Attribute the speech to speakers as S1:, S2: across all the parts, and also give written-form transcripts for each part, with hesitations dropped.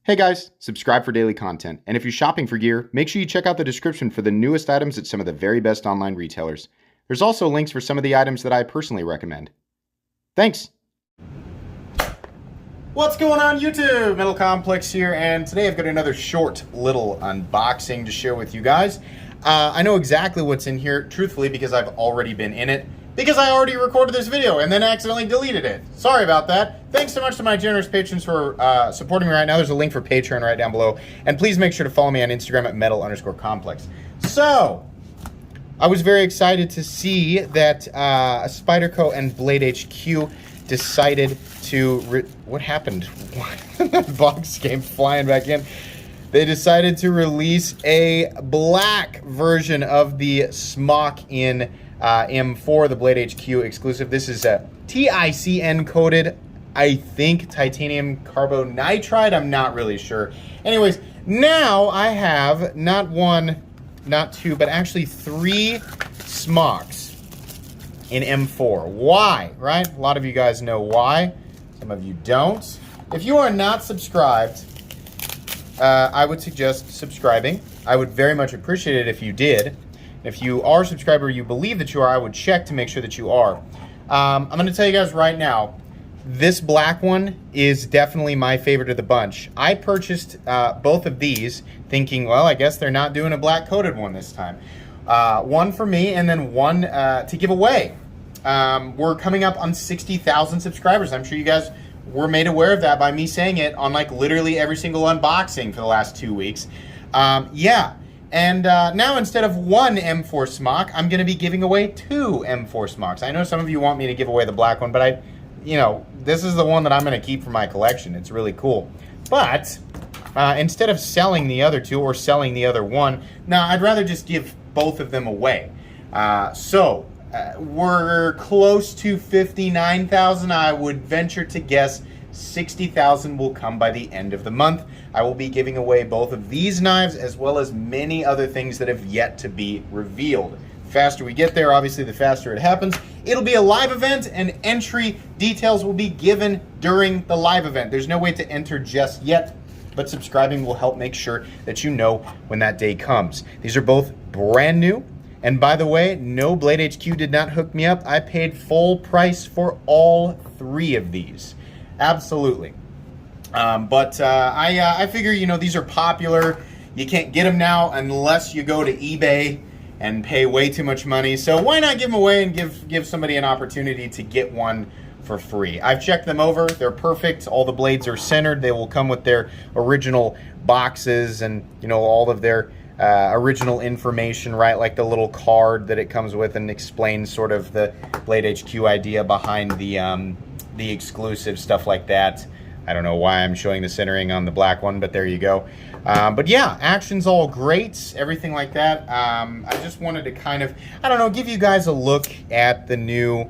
S1: Hey guys, subscribe for daily content, and if you're shopping for gear, make sure you check out the description for the newest items at some of the very best online retailers. There's also links for some of the items that I personally recommend. Thanks! What's going on YouTube? Metal Complex here, and today I've got another short little unboxing to share with you guys. I know exactly what's in here, truthfully, because I've already been in it. Because I already recorded this video and then accidentally deleted it. Sorry about that. Thanks so much to my generous patrons for supporting me right now. There's a link for Patreon right down below. And please make sure to follow me on Instagram at metal_complex. So, I was very excited to see that Spyderco and BladeHQ decided to... What happened? The box came flying back in. They decided to release a black version of the Smock in M4, the BladeHQ exclusive. This is a TiCN coated, I think, titanium carbonitride. I'm not really sure. Anyways, now I have not one, not two, but actually 3 Smocks in M4. Why, right? A lot of you guys know why. Some of you don't. If you are not subscribed, I would suggest subscribing. I would very much appreciate it if you did. If you are a subscriber, you believe that you are, I would check to make sure that you are. I'm going to tell you guys right now, this black one is definitely my favorite of the bunch. I purchased both of these thinking, well, I guess they're not doing a black coated one this time. One for me and then one to give away. We're coming up on 60,000 subscribers. I'm sure you guys were made aware of that by me saying it on like literally every single unboxing for the last 2 weeks. Yeah. And now instead of 1 M4 Smock, I'm going to be giving away 2 M4 Smocks. I know some of you want me to give away the black one, but this is the one that I'm going to keep for my collection. It's really cool. But instead of selling the other 2 or selling the other one, now I'd rather just give both of them away. We're close to 59,000. I would venture to guess 60,000 will come by the end of the month. I will be giving away both of these knives as well as many other things that have yet to be revealed. The faster we get there, obviously, the faster it happens. It'll be a live event, and entry details will be given during the live event. There's no way to enter just yet, but subscribing will help make sure that you know when that day comes. These are both brand new. And by the way, no, BladeHQ did not hook me up. I paid full price for all 3 of these. Absolutely. I figure, these are popular. You can't get them now unless you go to eBay and pay way too much money. So why not give them away and give somebody an opportunity to get one for free? I've checked them over. They're perfect. All the blades are centered. They will come with their original boxes and, all of their original information, right? Like the little card that it comes with and explains sort of the BladeHQ idea behind the exclusive, stuff like that. I don't know why I'm showing the centering on the black one, but there you go. But yeah, action's all great, everything like that. I just wanted to kind of, give you guys a look at the new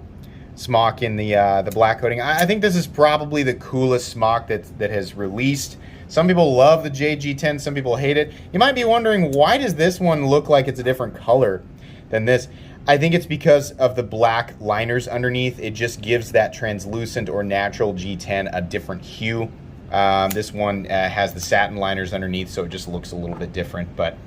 S1: Smock in the black coating. I think this is probably the coolest Smock that has released. Some people love the JG10, some people hate it. You might be wondering, why does this one look like it's a different color than this? I think it's because of the black liners underneath. It just gives that translucent or natural G10 a different hue. This one has the satin liners underneath, so it just looks a little bit different. But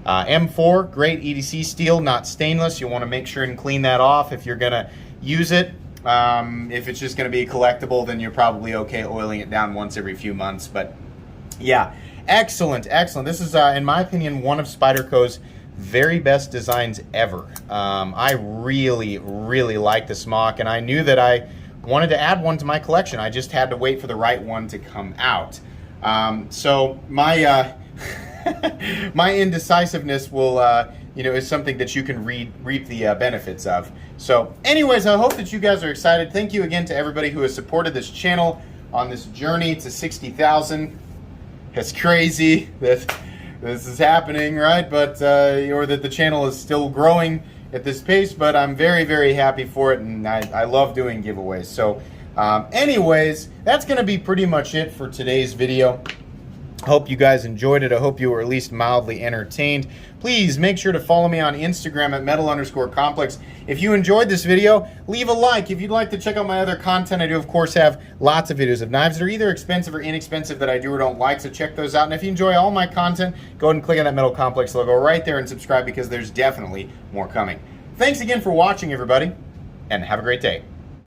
S1: M4, great EDC steel, not stainless. You want to make sure and clean that off if you're going to use it. If it's just going to be collectible, then you're probably okay oiling it down once every few months. But yeah, excellent, excellent. This is, in my opinion, one of Spyderco's very best designs ever. I really, really like the Smock, and I knew that I wanted to add one to my collection. I just had to wait for the right one to come out. So my my indecisiveness will, is something that you can reap the benefits of. So anyways, I hope that you guys are excited. Thank you again to everybody who has supported this channel on this journey to 60,000. It's crazy that this is happening, right? But or that the channel is still growing at this pace, but I'm very, very happy for it, and I love doing giveaways. So anyways, that's going to be pretty much it for today's video. I hope you guys enjoyed it. I hope you were at least mildly entertained. Please make sure to follow me on Instagram at metal_complex. If you enjoyed this video, leave a like. If you'd like to check out my other content, I do of course have lots of videos of knives that are either expensive or inexpensive that I do or don't like, so check those out. And if you enjoy all my content, go ahead and click on that Metal Complex logo right there and subscribe, because there's definitely more coming. Thanks again for watching, everybody, and have a great day.